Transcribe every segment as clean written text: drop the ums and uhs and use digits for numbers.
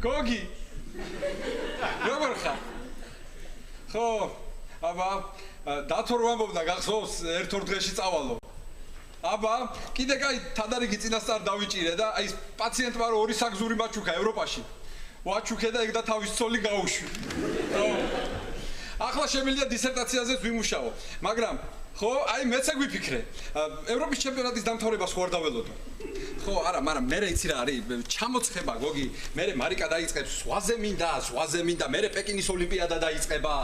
გოგი. როგორ ხარ? ხო, აბა, დათო რომ ამბობდა გახსოვს ერთ-ორ დღეში წავალო. აბა, კიდე კაი თადარიგი წინასწარ დავიჭირე და აი პაციენტმა რო 2 საგზური მაჩუქა ევროპაში. ვაჩუქე და ეგ და თავის ცოლი გაუშვი. ახლა შემიძლია დისერტაციაზეც ვიმუშაო, მაგრამ ხო, აი მეც ეგ ვიფიქრე. ევროპის ჩემპიონატის დამთავრებას ხო არ დაველოდო. ხო, არა, მაგრამ მე იცი რა არის, ჩამოცხება გოგი, მე მარიკა დაიწყებს ზღვაზე მინდა, მე პეკინის ოლიმპიადა დაიწყება.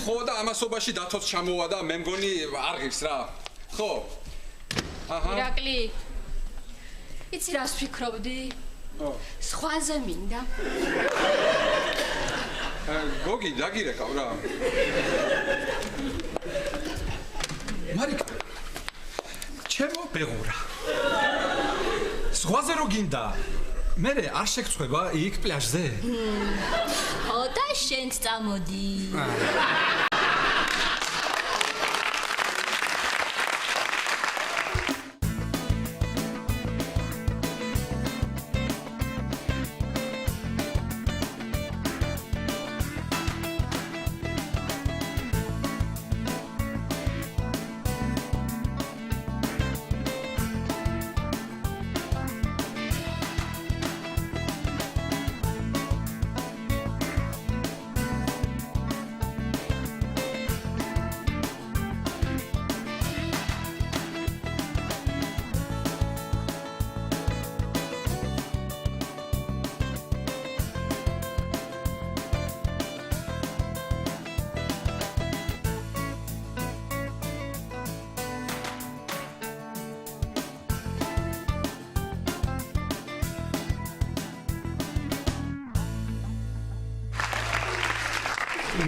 ხო და ამასობაში დათოც ჩამოვა და მე მგონი არ ღირს რა. ხო. აჰა. ირაკლი. იცი რას ვფიქრობდი? ზღვაზე მინდა. გოგი, დაგირეკავ რა. მარიკა. ჩემო ბეღურა. ზღვაზე რო გინდა? მე არ შეგწყვება იქ პლაჟზე? ხო და შენც წამოდი.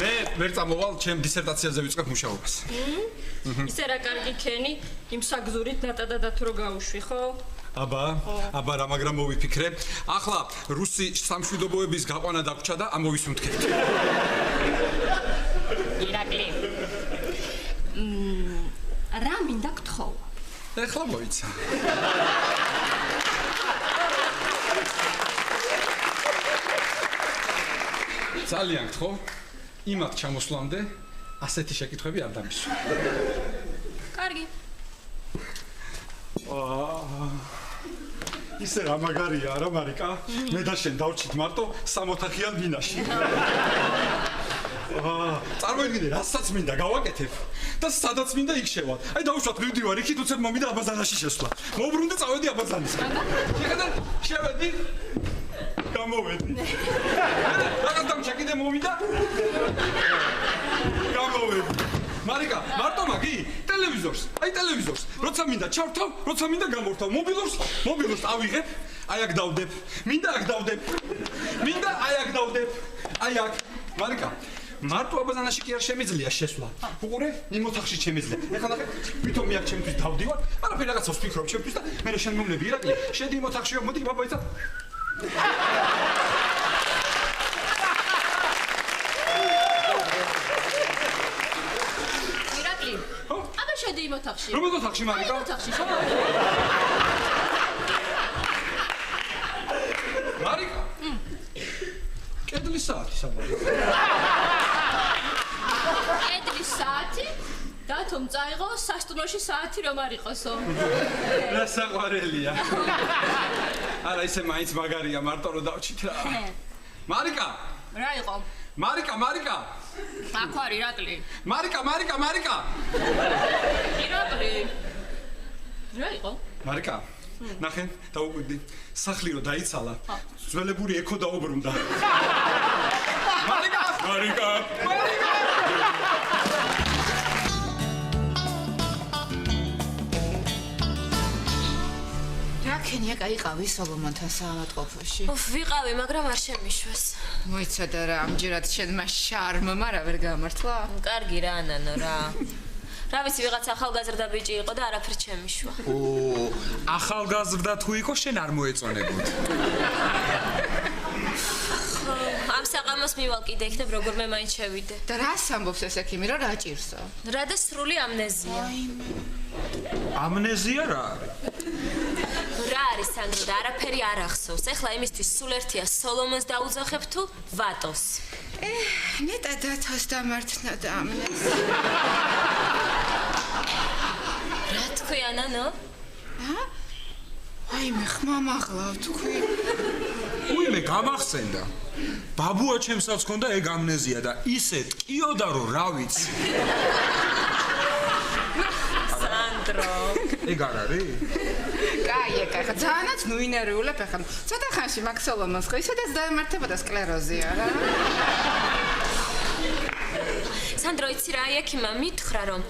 მე ვერ წამოვალ ჩემ დისერტაციაზე ვიწყებ მუშაობას. ისე რა კარგი ქენი, იმ საგზურით ნატა და დათო რო გაუშვი, ხო? აბა რა მაგრამ მოვიფიქრე. ახლა რუსი სამშვიდობოების გაყვანა დაგვრჩა და ამოვისუნთქებთ. ირაკლი. რა მინდა გთხოვა? ეხლა მოიცა. ძალიან გთხოვ. იმათ ჩამოსვლამდე ასეთი შეკითხვები არ დამისვა. კარგი. ისე რა მაგარია რა მარიკა? მე და შენ დავჭით მარტო 6 ოთახიან ბინაში. წარმოიდგინე, რასაც მინდა გავაკეთებ და სადაც მინდა იქ შევალ. აი დავუშვათ მივდივარ იქით, უცებ მომიდა აბაზანაში შესვლა. მოვბრუნდი წავედი აბაზანისკენ. შეხედე, შევედი. გამოვედი. რაღაც დამჭა კიდე მოვიდა. გამოვედი. მარიკა, მარტო მაგი? ტელევიზორს. აი ტელევიზორს. როცა მინდა ჩავრთავ, როცა მინდა გამორთავ. მობილურს ავიღებ. აი აქ დავდებ. მინდა აქ დავდებ. მინდა აი აქ დავდებ. აი აქ. მარიკა, მარტო აბაზანაში კი არ შემიძლია შესვლა. უყურე, იმ ოთახში შემიძლია. ეხლა ნახე, ვითომ მე აქ ჩემთვის დავდივარ. არაფერი რაღაცას ვფიქრობ ჩემთვის და მე შენ მომნები ირაკლი. შედი იმ ოთახში, მოდი ბაბაიცა. ირაკლი. აბა შედი იმ ოთახში. რომ ოთახში მარიკა? იმ ოთახში. მარიკა. კედლის საათი საბოლოო. კედლის საათი? დათომ წაიღო სასტუმროში საათი რომ არ იყოსო. რა საყვარელია. არა ისე მაინც მაგარია მარტო რომ დავჭით რა. მარიკა. რა იყო? მარიკა. აქ არის ირაკლი. მარიკა. ირაკლი. რა იყო? მარიკა. ნახე, დაუკვირდი. სახლი რო დაიცალა, ძველებური ექო დაუბრუნდა. მარიკა. რაკენია გაიყავი სოლომონთან საავადმყოფოში? ვიყავი, მაგრამ არ შემიშვეს. მოიცადა რა, ამჯერად შენმა შარმმა რა ვერ გამართლა? კარგი რა, ნანო რა. რა ვიცი, ვიღაც ახალგაზრდა ბიჭი იყო და არაფერ შემიშვა. ახალგაზრდა თუ იყო, შენ არ მოეწონებოდ. ამ საყამოს მივალ კიდე იქნებ როგორმე მაინც შევიდე. და რას ამბობს ეს ექიმი, რა ჭირსო? რა და სრული ამნეზია. ამნეზია რა არის? რა არის არის სანდრო და არაფერი არ ახსოვს. ეხლა იმისთვის სულ ერთია სოლომონს დაუძახებ თუ ვატოს. ნეტა დათოს დამართნა და ამნეს. რა თქვია ნანო? აი მე ხმამაღლავ თქვი. უიმე გამახსენდა. ბაბუა ჩემსაც ჰქონდა ეგ ამნეზია და ისე ტკიოდა რომ რა ვიცი. სანდრო. ეგ არ არის? კაი, ეხა ძალიანაც ნუინერიულებ ეხა. ცოტა ხანში მაგ სოლომონს ხო ისედაც დაემართებოდა სკლეროზია რა. სანდრო იცი რა აიქიმა მითხრა რომ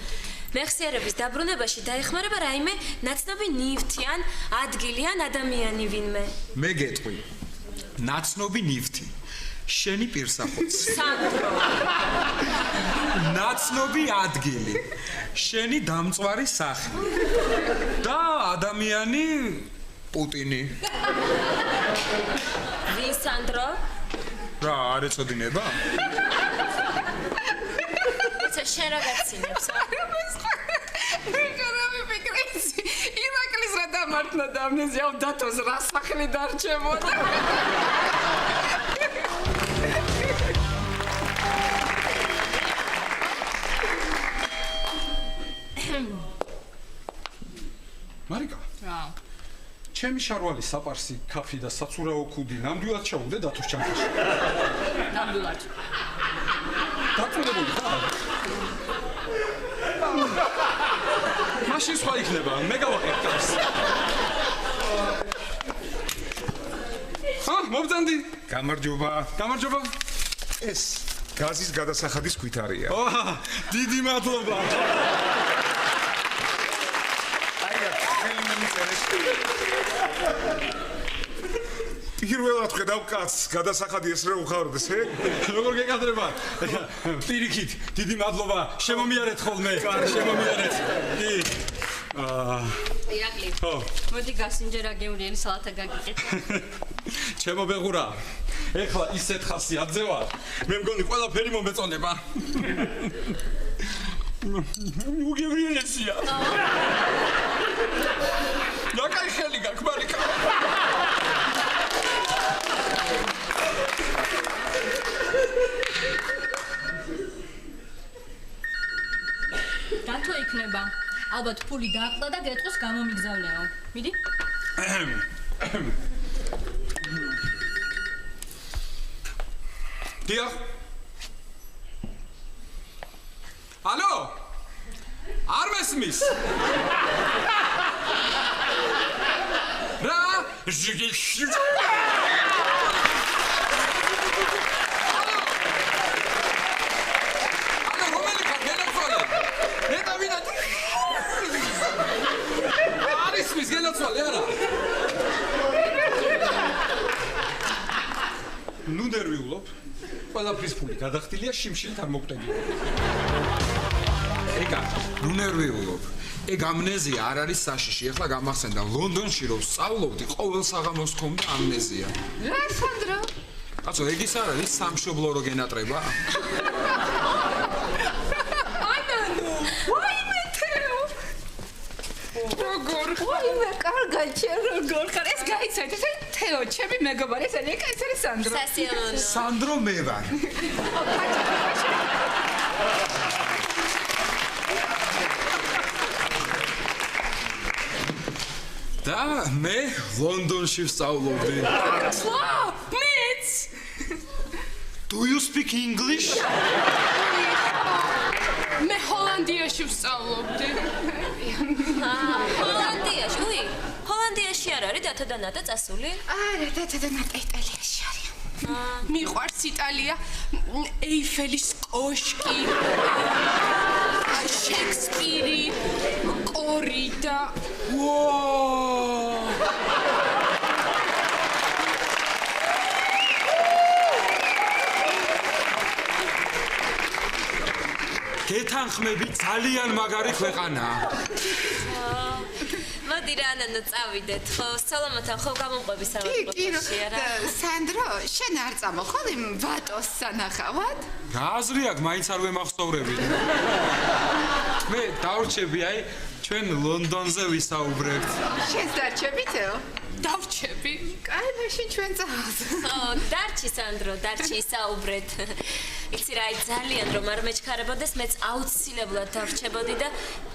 მეხსიერების დაბრუნებაში დაეხმარება რაიმე ნაცნობი ნივთი ან ადგილი ან ადამიანი ვინმე. მე გეტყვი. ნაცნობი ნივთი. შენი პირსახოც. სანდრო. ნაცნობი ადგილი. შენი დამწვარი სახე. და ადამიანი პუტინი. ვინ სანდრო? რა არ ეწოდინება? იცი შენ რა გაცინებს? რა მიფიქრեցი? ირაკლის რა დამართნა და ამნეზია დათოს რა სახელი დარჩებოდა. მარიკა. რა. ჩემი შარვალი საპარსი კაფი და საცურაო ქუდი ნამდვილად ჩაუდე დათოს ჩანთაში. ნამდვილად. დაწუნებული ხარ? მაშინ სხვა იქნება, მე გავაყევ კაფს. მობძანდი. გამარჯობა. გამარჯობა. ეს გაზის გადასახადის ქვითარია. დიდი მადლობა. პირველად ხედავ კაცს გადასახადი ესრე უხარდეს, როგორ გეკადრება? პირიქით, დიდი მადლობა. შემომიარეთ ხოლმე. შემომიარეთ. კი. ირაკლი. ხო. მოდი გასინჯერა გეუნიანი სალათა გაგიკეთე. ჩემო ბეღურა. ეხლა ისეთ ხასიათზე ვარ. მე მგონი ყველაფერი მომეწონება. უგევრიელესია. რა კაი ხელი გაქვს, მარიკა? რატო იქნება? ალბათ ფული დააყდა და გეტყვის გამომიგზავნეო. მიდი. დიახ. ალო? არ მესმის? რა? ალო, რომელი ხარ? გენაცვალე. ნეტა ვინა. არ ისმის გენაცვალე არა? ნუ ნერვიულობ. ყველაფრის ფული გადახდილია შიმშილით არ მოგტენია. ეგა, ნუ ნერვიულობ. ეგ ამნეზია არ არის საშიში. ეხლა გამახსენდა ლონდონში რომ სწავლობდი, ყოველ საღამოს ხომდა ამნეზია. რა სანდრო? კაცო, ეგ ის არ არის სამშობლო რო გენატრება? ანანო, ვაიმე თეო. როგორ ვაიმე კარგად შენ როგორ ხარ? ეს გაიცეთ, ეს თეო, ჩემი მეგობარი, ეს არის სანდრო. სასიამოვნო. სანდრო მე ვარ. და მე ლონდონში ვსწავლობდი. მეც. Do you speak English? მე ჰოლანდიაში ვსწავლობდი. ჰოლანდიაში, უი. ჰოლანდიაში არ არის დათო და ნატა წასული? არა, და ნატა იტალიაში არის. მიყვარს იტალია, ეიფელის კოშკი, შექსპირი, კორიდა. გეთანხმები ძალიან მაგარი ქვეყანაა. მოდი რა ნანო წავიდეთ, ხო? სოლომონთან ხო გამომყვები სამართლოში არა? სანდრო, შენ არ წამოხვალ იმ ვატოს სანახავად? რა აზრი აქვს, მაინც არ ვემახსოვრები. მე დავრჩები, აი, ჩვენ ლონდონზე ვისაუბრებთ. შენს დარჩებითო? დავრჩები. კაი, მაშინ ჩვენ წავალთ. ო, დარჩი სანდრო, დარჩი ისაუბრეთ. იცი რა, ძალიან რომ არ მეჩქარებოდეს, მეც აუცილებლად დავრჩებოდი და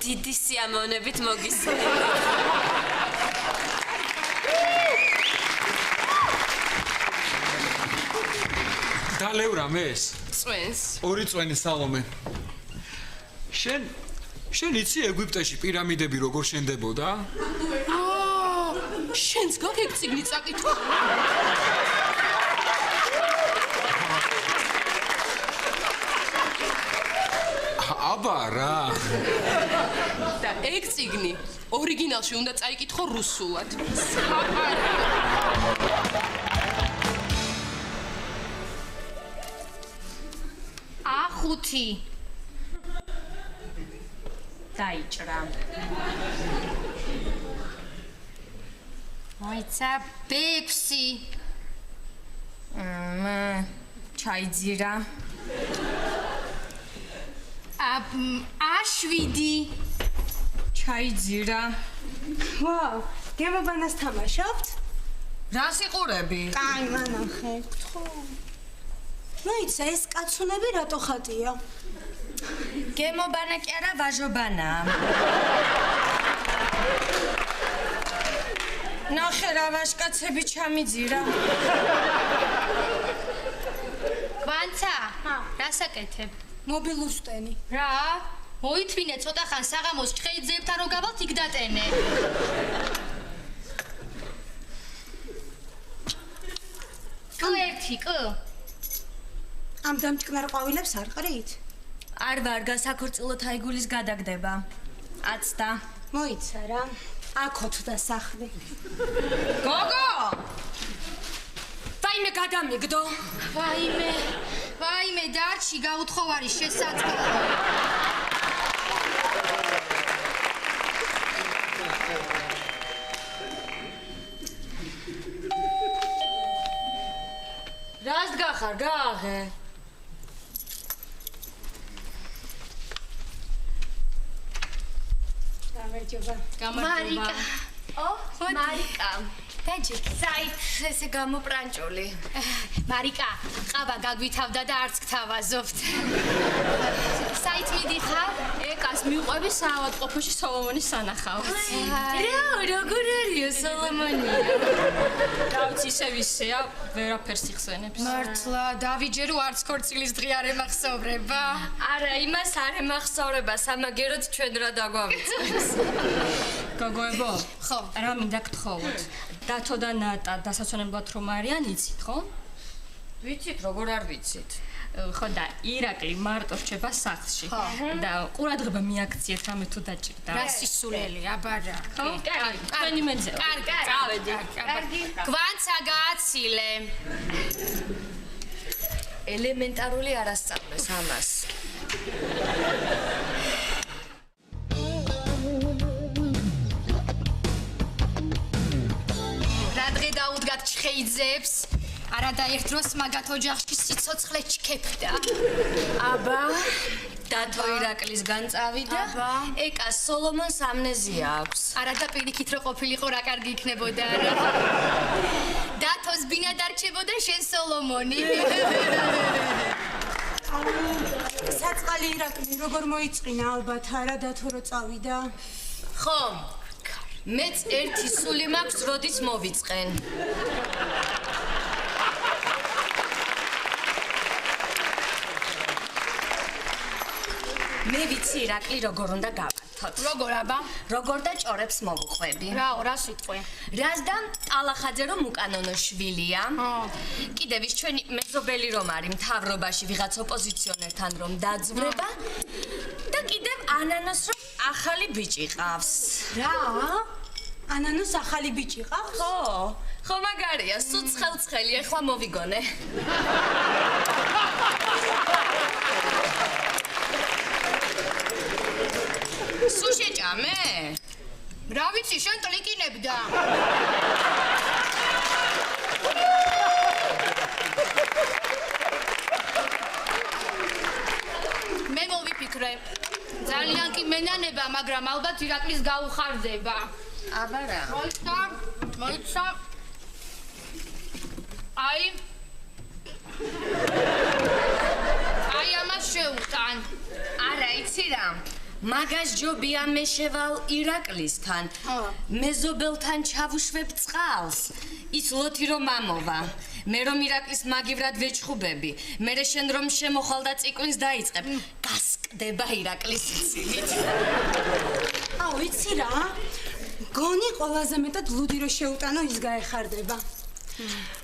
დიდი სიამოვნებით მოგისმენდი. დალევრა მეს? წვენს. ორი წვენი სალომე. შენ იცი ეგვიპტეში პირამიდები როგორ შენდებოდა? შენს გაგეგ წიგნი წაკითხო? აბა რა. და ეგ წიგნი ორიგინალში უნდა წაიკითხო რუსულად. ახუთი დაიჭრა. მოიცა ბექვსი. ჩაიძირა. აშვიდი. ჩაიძირა. ვაუ, გემობანას თამაშობთ? რას იყურები? კაი, მანახე, გთხოვ. მოიცა ეს კაცუნები რატო ხატია? გემობანა კი არა, ვაჟობანა. ნახე რა ვაჟკაცები ჩამიძირა. კვანცა, რას აკეთებ? მობილურს ტენი. რა? მოითმინე ცოტა ხან საღამოს ჩხეიძეებთან რო გავალთ იქ დატენე. ერთი კ? ამ დამჭკნარ ყვავილებს არ ყრით? არ ვარ გასაქორწილო თაიგულის გადაგდება. აცდა. მოიცა რა. აქოთ და სახლი. გოგო! ვაიმე გადამიგდო. ვაიმე დარჩი გაუთხოვარი შესაძლოა. რას გახარ, გააღე? გამარჯობა. მარიკა. დაჯი. საით ესე გამოპრანჭული. მარიკა, ყავა გაგვითავდა და არც გთავაზობთ. საით მიდიხარ? ეკას მიუყვები საავადმყოფოში სოლომონის სანახავად. როგორ არისო სოლომონი? დავიც ისე ვისეა, ვერაფერს იხსენებს. მართლა, დავიჯერო არც ქორწილის დღე არ ემახსოვრება. არა, იმას არ ემახსოვრება, სამაგეროდ ჩვენ რა დაგვავიწყებს. გოგოებო, ხო. რა მინდა გთხოვოთ? დათო და ნატა დასაცვენებლად რომ არიან, იცით, ხო? ვიცით, როგორ არ ვიცით. ხო და ირაკლი მარტო რჩება სახლში. და ყურადღება მიაქციეთ რამე თუ დაჭირდა. რა სისულელი, აბარა. ხო, კარგი, თქვენი მეძე. კარგი, წავედი. კარგი. კვანცა გააცილე. ელემენტარული არასწავლეს ამას. რა დღე დაუდგათ ჩხეიძეებს? არა და ერთ დროს მაგათ ოჯახში სიცოცხლე ჩქეფდა. აბა, დათო ირაკლისგან წავიდა. ეკა სოლომონს ამნეზია აქვს. არა და პირიქით რო ყოფილიყო რა კარგი იქნებოდა რა. დათოს ბინა დარჩებოდა შენ სოლომონი. საწყალი ირაკლი როგორ მოიწინა ალბათ არა დათო რო წავიდა? ხო. მეც ერთი სული მაქვს, როდის მოვიწყენ. მე ვიცი ირაკლი როგორ უნდა გავართოთ. როგორ აბა? როგორ და ჭორებს მოვუყვები. რა სიტყვე? რას და ტალახაძე რომ უკანონო შვილია. კიდევ ის ჩვენი მეზობელი რომ არის მთავრობაში ვიღაც ოპოზიციონერთან რომ დაძვრება და კიდევ ანანოს რომ ახალი ბიჭი ყავს. რა? ანანოს ახალი ბიჭი ყავს? ხო მაგარია, სულ ცხელ-ცხელი, ეხლა მოვიგონე. სულ შეჭამე? რა ვიცი, შენ ტლიკინებდა. მე მოვიფიქრე გაქრე. ძალიან კი მენანება, მაგრამ ალბათ ირაკლის გაუხარდება. აბა რა. მოიცა. აი ამას შეუტან. არა, იცი რა? მაგას ჯობია მე შევალ ირაკლისთან. მეზობელთან ჩავუშვებ წყალს. ის ლოთი რომ ამოვა. მე რომ ირაკლის მაგივრად ვეჭხუბები. მერე შენ რომ შემოხვალ და ციკლინს დაიწყებ. გასკდება ირაკლის სიცილით. აუ, იცი რა? გონი ყველაზე მეტად ლუდი რო შეუტანო ის გაეხარდება.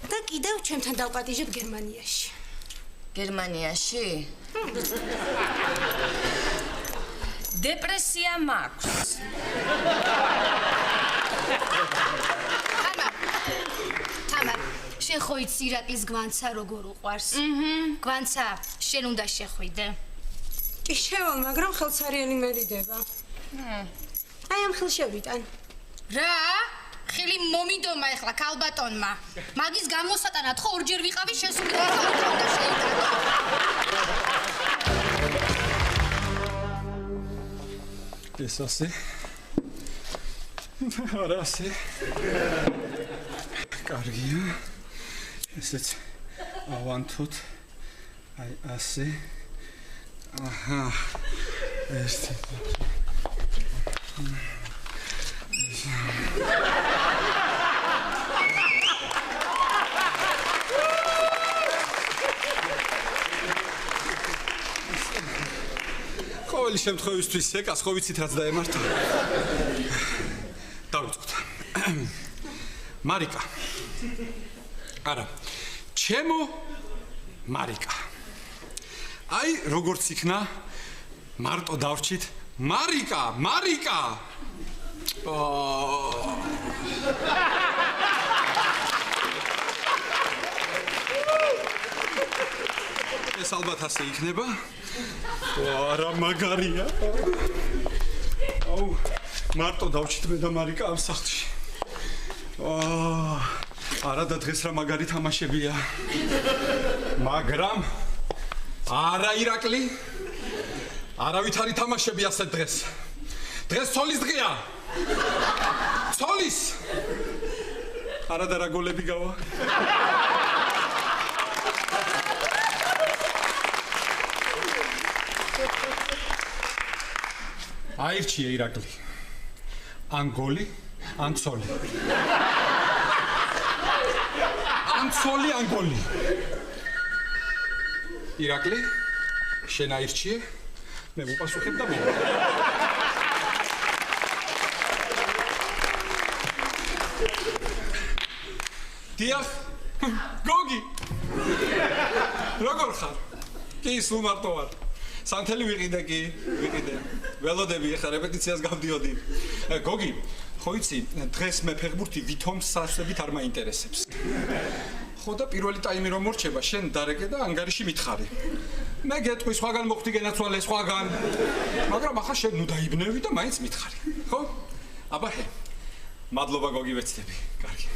და კიდევ ჩემთან დავპატიჟებ გერმანიაში. გერმანიაში? დეპრესია მაქვს. თამარ, შენ ხო იცი ირაკლის გვანცა როგორ უყვარს? გვანცა, შენ უნდა შეხვიდე. კი შევალ, მაგრამ ხელცარიანი მერიდება. აი ამ ხილ შევიტან. რა? ხილი მომინდომა ეხლა ქალბატონმა. მაგის გამოსატანად ხო ორჯერ ვიყავი შესული და უნდა შეიტანო. ეს ასე? არა ასე? კარგია. ესეც ავანთოთ. აი ასე. აჰა. ეს ყოველი შემთხვევისთვის ეკას ხო ვიცით რაც დაემართა. დავიწყოთ. მარიკა. არა. ჩემო მარიკა. აი როგორც იქნა მარტო დავრჩით მარიკა, მარიკა. ეს ალბათ ასე იქნება. არა მაგარია. აუ, მარტო დავჭით მე და მარიკა ამ სახლში. არა და დღეს რა მაგარი თამაშებია. მაგრამ არა ირაკლი. არავით არ ითამაშები ასე დღეს. დღეს ცოლის დღეა. ცოლის. არა და რა გოლები გავა. აირჩია ირაკლი. ან გოლი, ან ცოლი. ან ცოლი, ან გოლი. ირაკლი, შენ აირჩიე, მე მოპასუხებ და მოვა. დიახ, გოგი. როგორ ხარ? კი, სულ მარტო ვარ. სანთელი ვიყიდე კი, ვიყიდე. ველოდები ახლა რეპეტიციას გავდიოდი. გოგი, ხო იცი, დღეს მე ფეხბურთი ვითომ სასწრებით არ მაინტერესებს. ხო და პირველი ტაიმი რომ მორჩება, შენ დარეკე და ანგარიში მითხარი. მე გეტყვი, სხვაგან მოხვდი გენაცვალე, სხვაგან. მაგრამ ახლა შენ ნუ დაიბნევი და მაინც მითხარი. ხო? აბა ჰე. მადლობა გოგი ვეცდები. კარგი.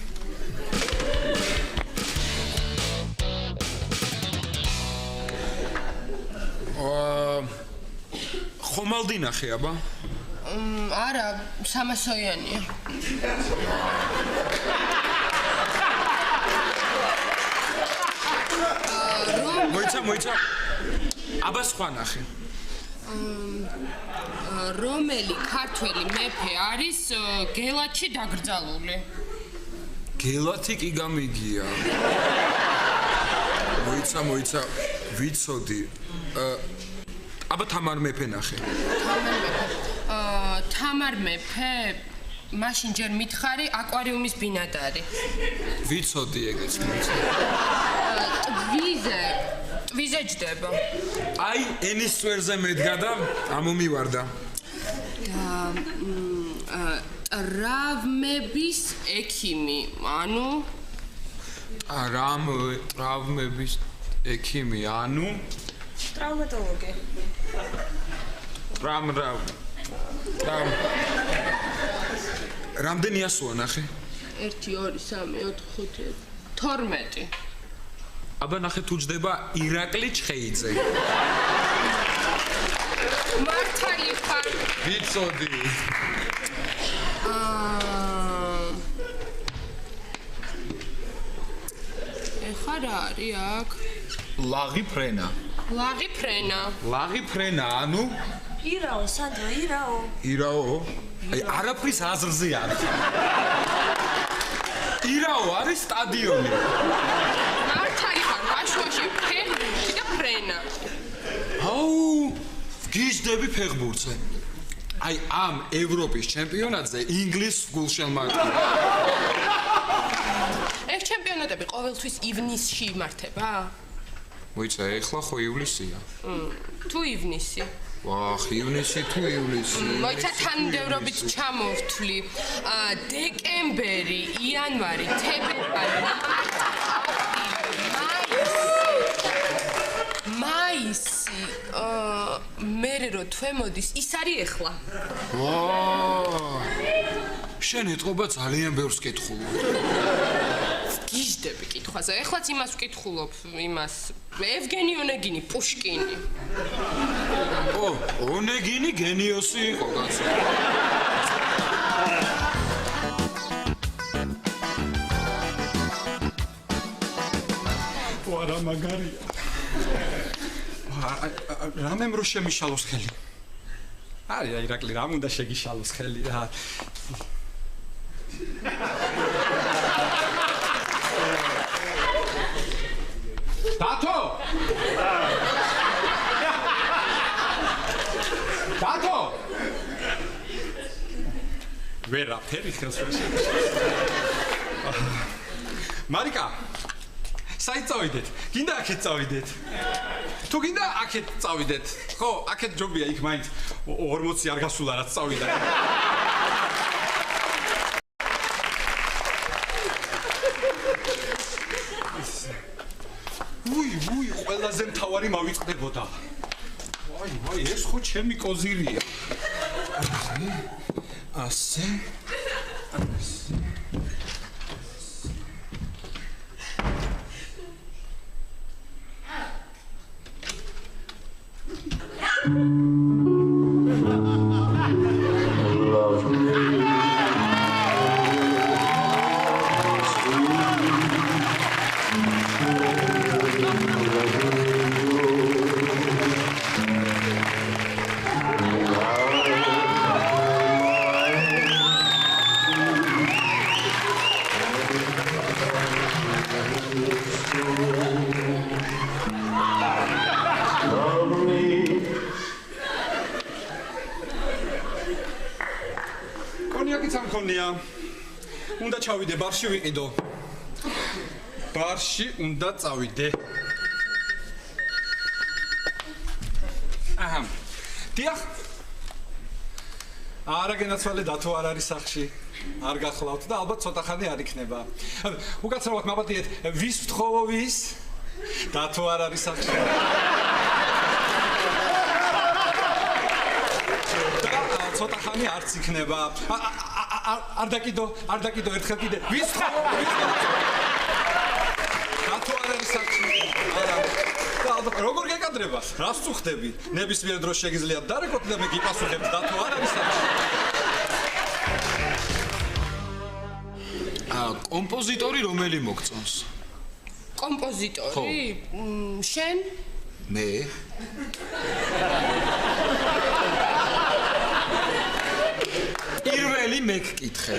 ხომალდი ნახე აბა? არა, სამასოიანია. მოიცა. აბა სხვა ნახე. რომელი ქართველი მეფე არის გელათში დაკრძალული? გელათი კი გამიგია. მოიცა, ვიცოდი. აბა თამარ მეფე ნახე. თამარ მეფე? მაშინ ჯერ მითხარი აკვარიუმის ბინადარი. ვიცოდი ეგეც მოიცა. ტვიზე ჯდება. აი ენის წვერზე მედგა და ამომივარდა. ტრავმების ექიმი, ანუ ტრავმების ექიმი, ანუ ტრავმატოლოგი. რამდენი ასოა ნახე? 1 2 3 4 5 12. აბა ნახე თუ ჯდება ირაკლი ჩხეიძე. მართალი ხარ? ვიცოდი. ეხლა რა არის აქ? ლაღი ფრენა. ლაღი ფრენა. ლაღი ფრენა, ანუ ირაო, სანდრო, ირაო. ირაო? აი, არაფრის აზრზე არის. ირაო არის სტადიონი. მართალი ხარ, ვაშუაში ფეხბურთი და ფრენა. აუ, გიჟდები ფეხბურთზე. აი, ამ ევროპის ჩემპიონატზე ინგლისს გულშემატკივარი. ეს ჩემპიონატები ყოველთვის ივნისში იმართება? მოიცა, ეხლა ხო ივლისია. თუ ივნისი? ვახ, ივნისი თუ ივლისი. მოიცა თანმიმდევრობით ჩამოვთვლი. დეკემბერი, იანვარი, თებერვალი, მაისი, მერე რო თვე მოდის, ის არის ეხლა. ვა! შენ ეთყობა ძალიან ბევრს კითხულობ. გიჟდები კითხვაზე. ეხლაც იმას ვკითხულობ, იმას. ევგენი ონეგინი, პუშკინი. ო, ონეგინი გენიოსი იყო, კაცო. ვარა მაგარია. რამემ რო შემიშალოს ხელი. აი, ირაკლი, რამ უნდა შეგიშალოს ხელი რა. დათო! დათო! ვერაფერი ხელს ვერ შეგვიძლია. მარიკა, საით წავიდეთ? გინდა აქეთ წავიდეთ? თუ გინდა აქეთ წავიდეთ. ხო, აქეთ ჯობია იქ მაინც 40 არ გასულა რაც წავიდა. უი, ყველაზე მთავარი მავიწყდებოდა. ვაი, ეს ხო ჩემი კოზირია. ასე. კონიაკიც არ მქონია. უნდა ჩავიდე, ბარში ვიყიდო. ბარში უნდა წავიდე. აჰა. დიახ. არა გენაცვალე დათო არ არის სახში. არ გახლავთ და ალბათ ცოტა ხანი არ იქნება. უკაცრავად მაბადიეთ, ვის ვთხოვო ვის? დათო არ არის სახში. ცოტა ხანი არც იქნება. არ დაკიდო ერთხელ კიდე. ვის ვთხოვო? დათო არ არის სახში. არა. როგორ გეკადრება? რას წუხდები? ნებისმიერ დროს შეგიძლიათ დარეკოთ და მე გიპასუხებთ, დათო არ არის სახში. კომპოზიტორი რომელი მოგწონს? კომპოზიტორი? შენ? მე? პირველი მე გკითხე.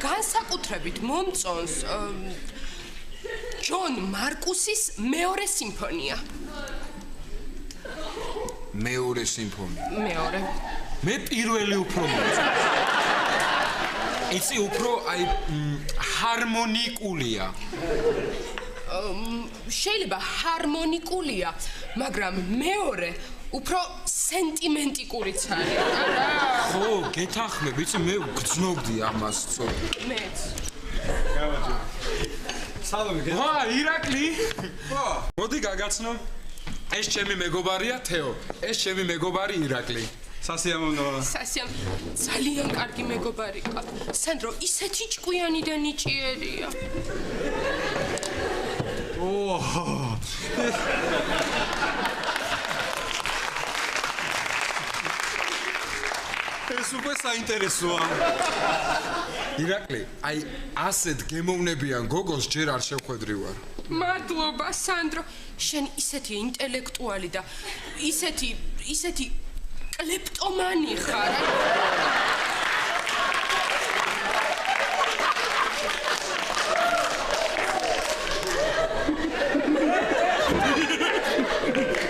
განსაკუთრებით მომწონს ჯონ მარკუსის მეორე სიმფონია. მეორე სიმფონია. მეორე. მე პირველი უფრო მომწონს. იცი უფრო აი ჰარმონიკულია. შეიძლება ჰარმონიკულია, მაგრამ მეორე უფრო სენტიმენტიკურიც არის. ხო, გეთანხმებ, იცი მე გძნობდი ამას ცოტა. მეც. გავაჯო. სალომე, ვა, ირაკლი. ვა, მოდი გაგაცნო. ეს ჩემი მეგობარია თეო. ეს ჩემი მეგობარი ირაკლი. სასიამოვნოა. ძალიან კარგი მეგობარი ყავ. სანდრო, ისეთი ჭკვიანი და ნიჭიერია. ეს უკვე საინტერესოა. ირაკლი, აი ასეთ გემოვნებიან გოგოს ჯერ არ შევხვედრი ვარ. მადლობა, სანდრო. შენ ისეთი ინტელექტუალი და ისეთი კლეპტომანი ხარ.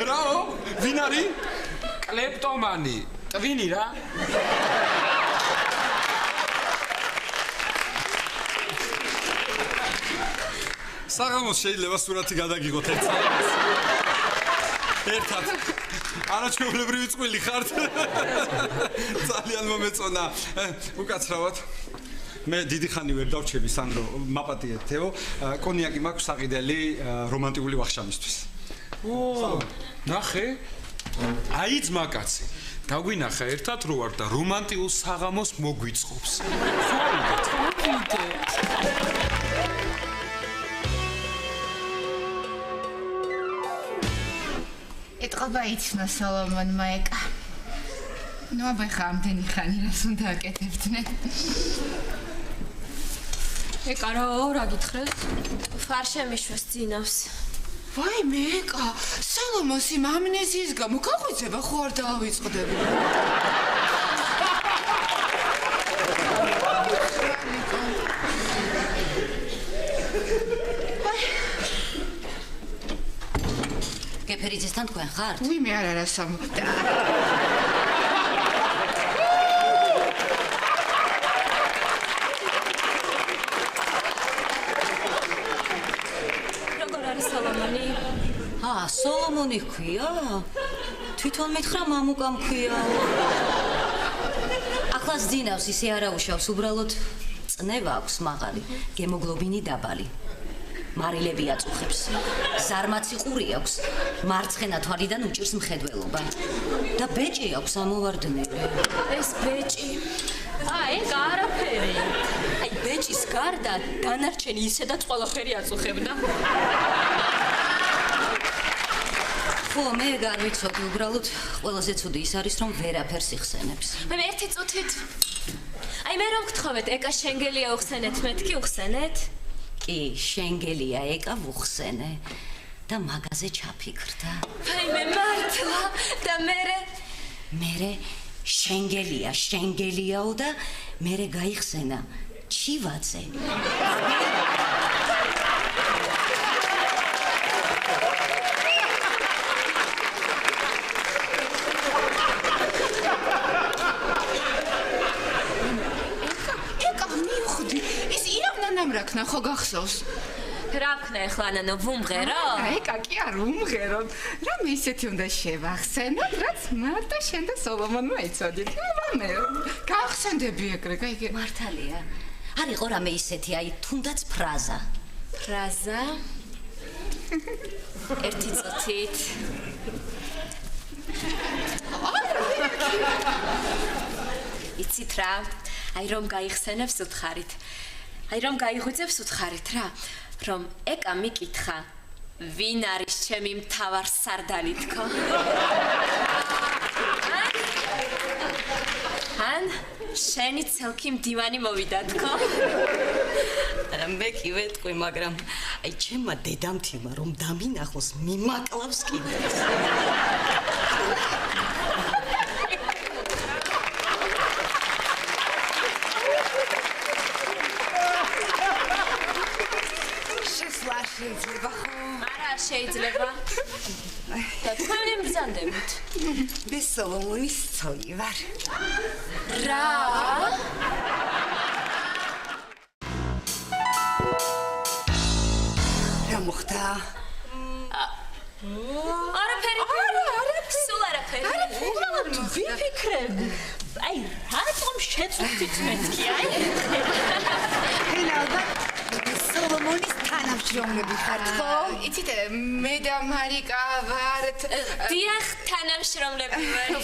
რაო? ვინ არის? კლეპტომანი. ტვინი რა? საღამოს შეიძლება სურათი გადაგიღოთ ერთ საღამოს. ერთად. არაჩვეულებრივი წყვილი ხართ. ძალიან მომეწონა. უკაცრავად. მე დიდი ხანი ვერ დავჩები სანდრო, მაპატიეთ თეო. კონიაკი მაქვს საყიდელი რომანტიკული ვახშამისთვის. ნახე. აი ძმაკაცი. დაგვინახა ერთად რო ვარ და რომანტიკულ საღამოს მოგვიწყობს. ეთყობა იცნა სოლომონმა ეკა. ნუ აბა ხა ამდენი ხანი რას უნდა აკეთებდნენ? ეკა რა გითხრეს? ფარშემიშვას ძინავს. ვაიმე ეკა, სოლომონს იმ ამნეზიის გამო გაღვიძება ხო არ დაავიწყდები? გეფერიძესთან თქვენ ხართ? ვიმე არა სამ. როგორ არის სოლომონი? სოლომონი ჰქვია? თვითონ მითხრა მამუკა მქვია. ახლა ძინავს ისე არაუშავს, უბრალოდ წნევა აქვს მაღალი, გემოგლობინი დაბალი. მარილები აწუხებს. ზარმაცი ყური აქვს. მარცხენა თვალიდან უჭირს მხედველობა. და ბეჭი აქვს ამოვარდნელი. ეს ბეჭი. ეკა არაფერი. აი ბეჭის გარდა დანარჩენი ისედაც ყველაფერი აწუხებდა. ხო, მე არ ვიცოდი, უბრალოდ ყველაზე ცუდი ის არის, რომ ვერაფერს იხსენებს. მე ერთი წუთით. აი მე რომ გთხოვეთ, ეკა შენგელია უხსენეთ, მეთქი უხსენეთ? კი, შენგელია ეკა ვუხსენე და მაგაზე ჩაფიქრდა. აი მე მართლა და მერე შენგელიაო და მერე გაიხსენა ჩივაძე. რაქნა ხო გახსოვს? რაქნა ეხლა ნანო ვუმღერო? ეკა კი არ ვუმღეროთ. რამე ისეთი უნდა შევახსენოთ, რაც მარტო შენ და სოლომონმა იცოდით. რამე გახსენდები ეგრე, კაი. მართალია. არ იყო რამე ისეთი, აი თუნდაც ფრაზა. ფრაზა? ერთი წუთით. იცით რა? აი რომ გაიხსენებს უთხარით. აი რომ გაიღვიძებს უთხარით რა, რომ ეკა მიკითხა, ვინ არის ჩემი მთავარ სარდალი თქო? ან შენი ცელქი მდივანი მოვიდა თქო? მე კი ვეტყვი, მაგრამ აი ჩემმა დედამთილმა რომ დამინახოს მიმაკლავს კიდეც. შეიძლება ხო? არა, შეიძლება. და თქვენ ემბრძანდებით. მე სოლომონის ცოლი ვარ. რა? რა მოხდა? არაფერი. სულ არაფერი. უბრალოდ ვიფიქრებ. აი, რატომ შეწუხდით მეთქი, აი? ხინალდა სოლომონის თანამშრომლები ხართ ხო? იცით, მე და მარიკა ვართ. დიახ, თანამშრომლები ვართ.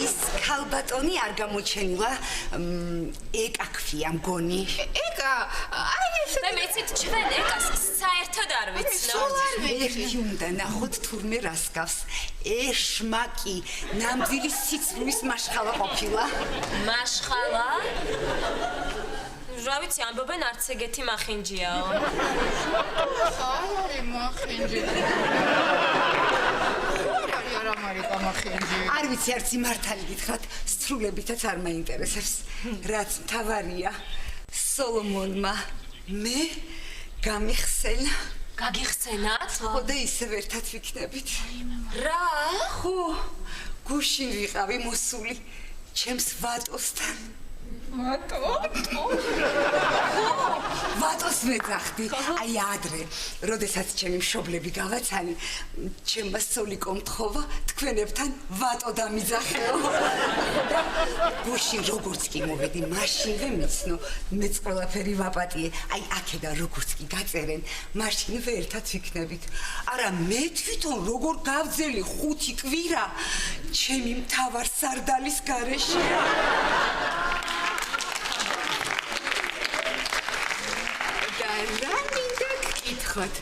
ის ქალბატონი არ გამოჩენილა ეკა ქვია მგონი ეკა აი ესე მე მეცით ჩვენ ეკას საერთოდ არ ვიცნო ერთი უნდა ნახოთ თურმე რას გავს ეშმაკი ნამდვილი სიცრუის მაშხალა ყოფილა მაშხალა რა ვიცი ამბობენ არც ეგეთი მახინჯიაო აი მახინჯი არა მარიკა მახინჯი არ ვიცი არც მართალი გითხრათ სრულებითაც არ მაინტერესებს რაც მთავარია სოლომონმა მე გამიხსენა გაგიხსენათ ხო და ისევ ერთად ვიქნებით რა ხო გუშინ ვიყავი მოსული ჩემს ვატოსთან ვატოს მეძახდი აი ადრე როდესაც ჩემი მშობლები გავაცანი ჩემმა სოლიკომ თხოვა თქვენებთან ვატო დამიძახეო გუშინ როგორც კი მოვედი მაშინვე მიცნო მეც ყველაფერი ვაპატიე აი აქედან როგორც კი გაწერენ მაშინვე ერთად ვიქნებით არა მე თვითონ როგორ გავძელი 5 კვირა ჩემი მთავარ სარდალის გარეშე რა მინდა გკითხოთ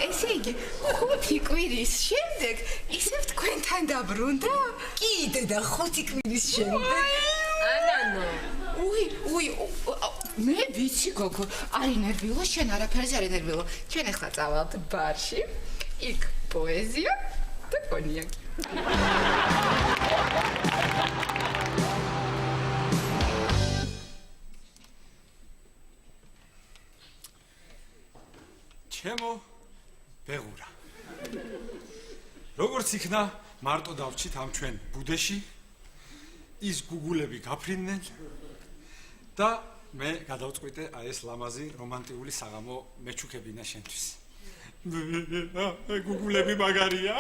ესე იგი 5 კვირის შემდეგ ისევ თქვენთან დაბრუნდა კიდე და 5 კვირის შემდეგ ანანო უი მე ვიცი გოგო არი ნერვიულო შენ არაფერზე არი ნერვიულო ჩვენ ახლა წავალთ ბარში იქ პოეზია და კონიაკი ჩემო ბეღურა როგორც იქნა მარტო დავჭით ამ ჩვენ ბუდეში ის გუგულები გაფრინდნენ და მე გადავწყვიტე აი ეს ლამაზი რომანტიკული საღამო მეჩუქებინა შენთვის გუგულები მაგარია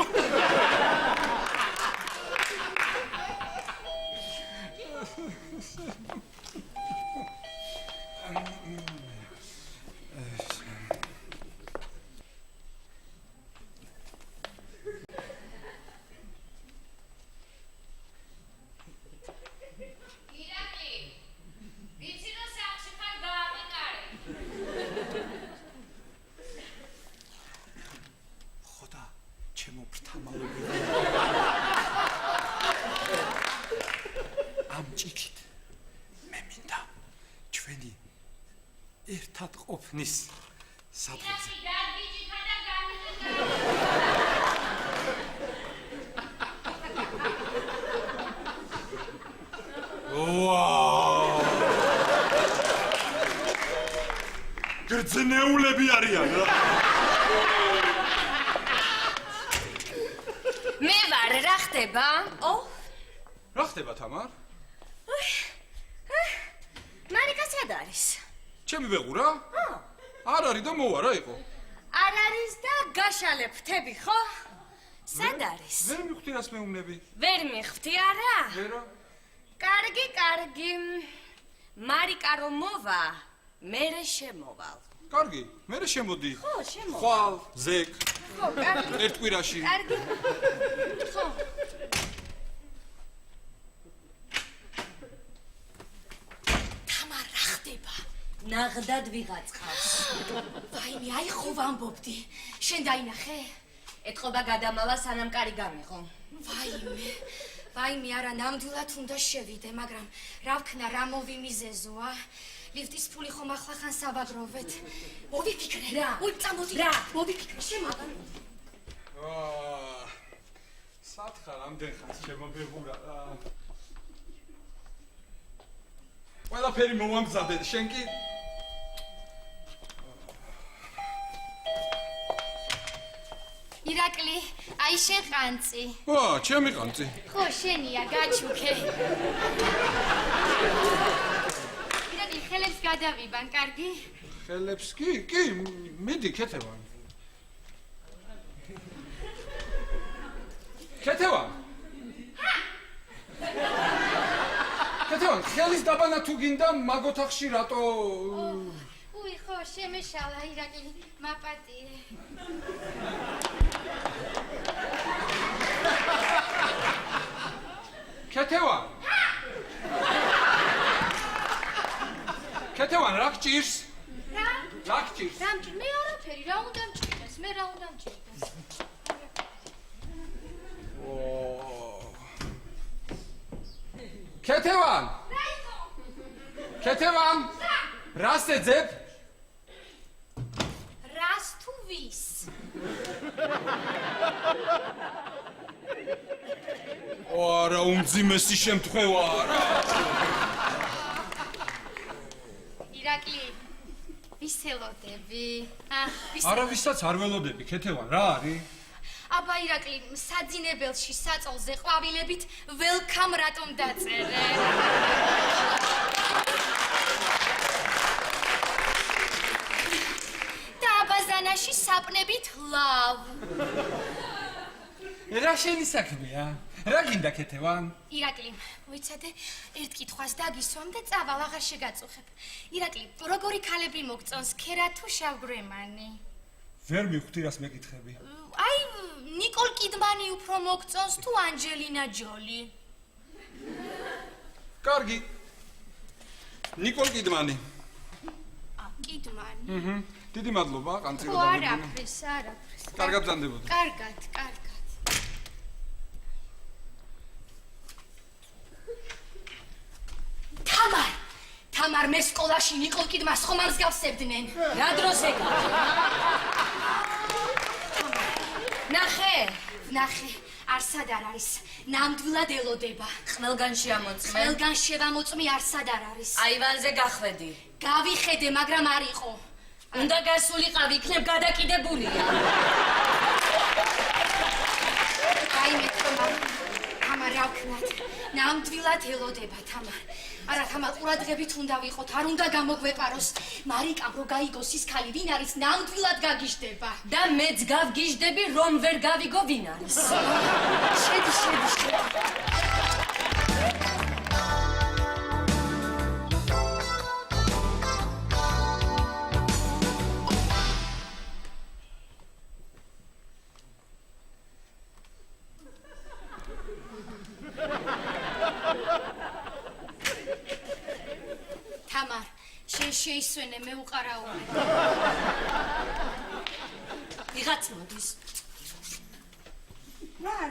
ერთად ყოფნის საფუძველი. ვაუ! გრძნეულები არიან რა. მე ვარ, რა ხდება? რა ხდება თამარ? მარიკა სად არის? ჩემი ბეღურა? არ არის და მოვა რა იყო. არ არის და გაშალებ ფთები, ხო? სად არის? ვერ მივხვდი რას მეუბნები. ვერ მიხვდი არა? ვერო. კარგი. მარიკა რომ მოვა, მერე შემოვალ. კარგი, მერე შემოდი. ხო, შემოვალ. ხვალ, ზეკ. ხო, კარგი. ერთ კვირაში. კარგი. ხო. ნაღდად ვიღაცხავს. ვაიმე, აი ხო ვამბობდი. შენ დაინახე? ეთყობა გადამალა სანამ კარი გამიღო. ვაიმე, არა ნამდვილად უნდა შევიდე, მაგრამ რა ვქნა, რა მოვიმიზეზოა? ლიფტის ფული ხომ ახლახან სავაგროვეთ. მოვიფიქრე რა. უი, წამოდი რა. მოვიფიქრე, შემოგან. სათხარ ამდენ ხანს შემობეგურა. ყველაფერი მოვამზადე, შენ კი ირაკლი, აი შენ ყანწი. ჩემი ყანწი. ხო, შენია, გაჩუქე. ირაკლი, ხელებს გადავიბან, კარგი? ხელებს კი, მიდი ქეთევან. ქეთევან, ხელის დაბანა თუ გინდა მაგ ოთახში რატო? უი, ხო, შემეშალა ირაკლი, მაპატიე. ქეთევან ქეთევან რას ეძებ რას თუ ვის? არა, უმძიმესი შემთხვევა არა. ირაკლი, ვის ელოდები? არა, ვისაც არ ველოდები, ქეთევან, რა არის? აბა ირაკლი, საძინებელში საწოლზე ყვავილებით welcome რატომ დაწერე? და აბაზანაში საპნებით love. რა შენი საქმეა? რა გინდა ქეთევან? ირაკლი, მოიცადე, ერთ კითხვას დაგისვამ და წავალ, აღარ შეგაწუხებ. ირაკლი, როგორი ქალები მოგწონს, ქერა თუ შავგრემანი? ვერ მივხვდი რას მეკითხები. აი, ნიკოლ კიდმანი უფრო მოგწონს თუ ანჯელინა ჯოლი? კარგი. ნიკოლ კიდმანი. კიდმანი. დიდი მადლობა, კანცილო ხო, დამედგინე. არაფრის, არაფრის. კარგად ბრძანდებოდი. კარგად, კარგად. თამარ, მე სკოლაში ნიკოლ კიდმას ხომ ამსგავსებდნენ? რა დროს ეგა? ნახე, არსად არ არის. ნამდვილად ელოდება. ხმელგან შეამოწმე. ხმელგან შევამოწმი, არსად არ არის. აივანზე გახვედი. გავიხედე, მაგრამ არ იყო. უნდა გასულიყავი, იქნებ გადაკიდებულია. აი მე თამარ, რა ვქნათ? ნამდვილად ელოდება თამარ. არა თამარ, ყურადღებით უნდა ვიყოთ, არ უნდა გამოგვეპაროს. მარიკამ რო გაიგოს ის ქალი ვინ არის, ნამდვილად გაგიჟდება. და მეც გავგიჟდები, რომ ვერ გავიგო ვინ არის. შედი. თამარ, შეისვენე, მე უყარაული. ვიღაც მოდის.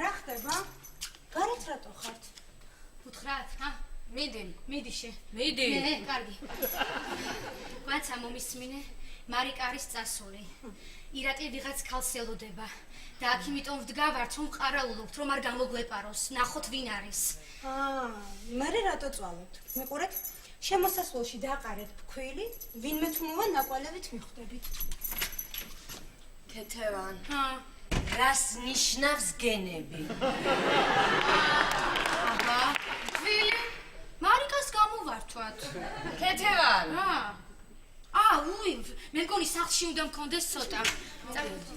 რა ხდება? გარეთ რატო ხართ? უთხრათ, მიდი შე. მიდი. მე, კარგი. გვაცა მომისმინე, მარიკა არის წასული. ირაკლი ვიღაც ქალს ელოდება. და აქ იმიტომ ვდგავართ, რომ ყარაულობთ, რომ არ გამოგვეპაროს. ნახოთ ვინ არის. მე რატო წვალობთ? მიყურეთ? შემოსასვლელში დაყარეთ ფქვილი, ვინმე თუ მოვა ნაკვალევით მიხვდებით. ქეთევან. რას ნიშნავს გენები? აბა, ფქვილი? მარიკას გამოვართვათ. ქეთევან. უი, მე მგონი სახლში უნდა მქონდეს ცოტა. წავედი.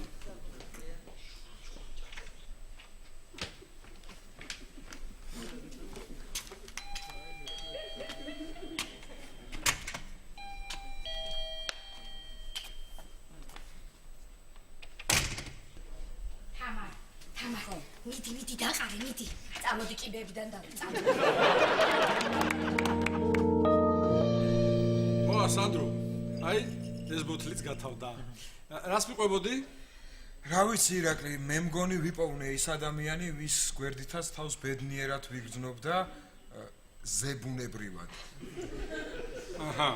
მიდი დაყარე, მიდი. წამოდი კიბეებიდან დავიწამო. მოა სანდრო. აი, ეს ბოთლიც გათავდა. რას მიყვებოდი? რა ვიცი ირაკლი, მე მგონი ვიპოვნე ის ადამიანი, ვის გვერდითაც თავს ბედნიერად ვიგრძნობ და ზებუნებრივად. აჰა.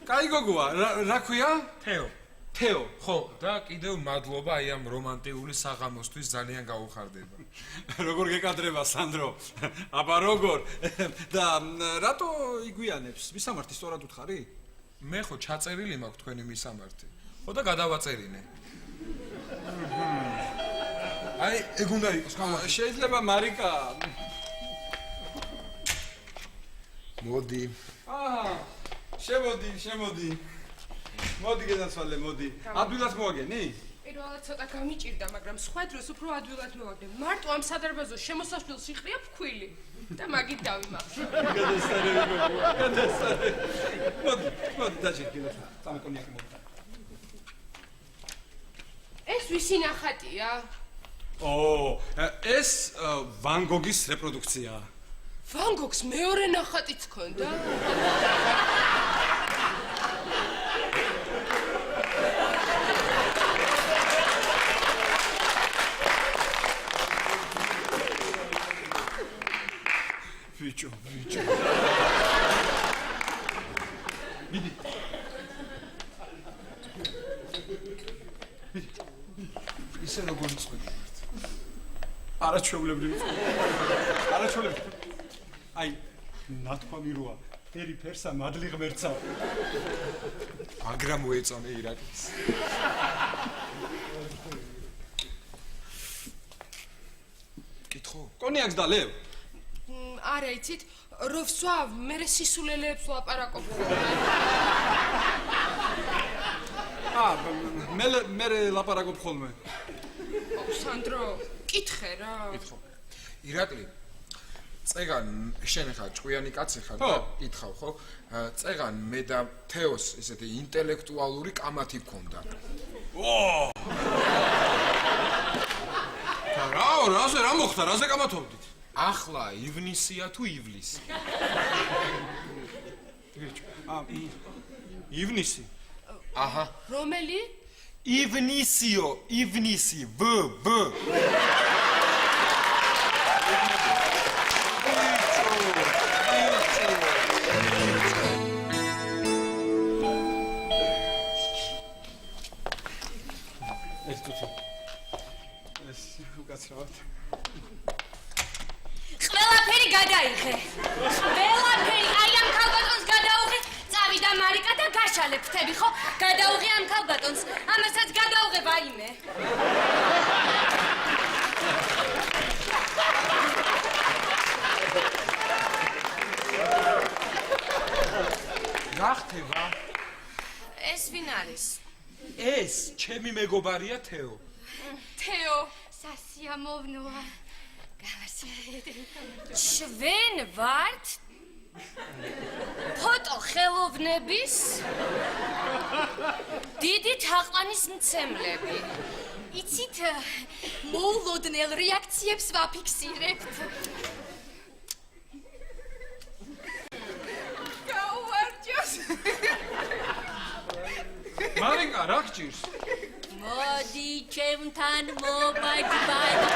კაი გოგოა, რა ქვია? თეო. ხო, და კიდევ მადლობა აი ამ რომანტიკული საღამოსთვის ძალიან გაუხარდება. როგორ გეკადრება სანდრო? აბა როგორ? და რატო იგვიანებს? მისამართი სწორად უთხარი? მე ხო ჩაწერილი მაქვს თქვენი მისამართი. ხო და გადავაწერინე. აი, ეგ უნდა იყოს, შეიძლება მარიკა. მოდი. შემოდი. მოდი გედაცვალე, მოდი. ადვილად მოაგენი? პირველად ცოტა გამიჭირდა, მაგრამ სხვა დროს უფრო ადვილად მოვაგდე. მარტო ამ სადარბაზოს შემოსასვლელს იყრია ფქვილი და მაგით დავიმახსოვრე. გადასარევი. მოდი, დაჭირდა. წამო კონიაკი მოდი. ეს ვისი ნახატია? ეს ვან გოგის რეპროდუქციაა. ვან გოგს მეორე ნახატიც ჰქონდა? ბიჭო. მიდი. ისე როგორ იცოდი? არაჩვეულებრივი. აი, ნათქვამი როა. ერი ფერსა მადლი ღმერთსა. მაგრამ მოეწონე ირაკლის. კითხო? კონიაკს და ლევ. არა იცით, რო ვსვავ, მე სისულელეებს ვლაპარაკობ. მე ლაპარაკობ ხოლმე. სანდრო, კითხე რა. კითხო. ირაკლი, წეგან შენ ხარ ჭკვიანი კაცი ხარ და კითხავ, ხო? წეგან მე და თეოს ესეთი ინტელექტუალური კამათი გქონდა. რა მოხდა? რაზე კამათობდით? ახლა ივნისია თუ ივლისი? ივნისი. აჰა. რომელი? ივნისიო, ივნისი, ბ. ყველაფერი გადაიღე. ყველაფერი აი ამ ქალბატონს გადაუღე. წავიდა მარიკა და გაშალე ფრთები, ხო? გადაუღე ამ ქალბატონს. ამასაც გადაუღე ვაიმე. რა ხდება? ეს ვინ არის? ეს ჩემი მეგობარია თეო. თეო, სასიამოვნოა. გავასიარეთ. ჩვენ ვართ ფოტო ხელოვნების დიდი თაყვანის მცემლები. იცით, მოულოდნელ რეაქციებს ვაფიქსირებთ. გაუვარჯოს. მარიკა, რა გჭირს? მოდი ჩემთან მობაჯბადე.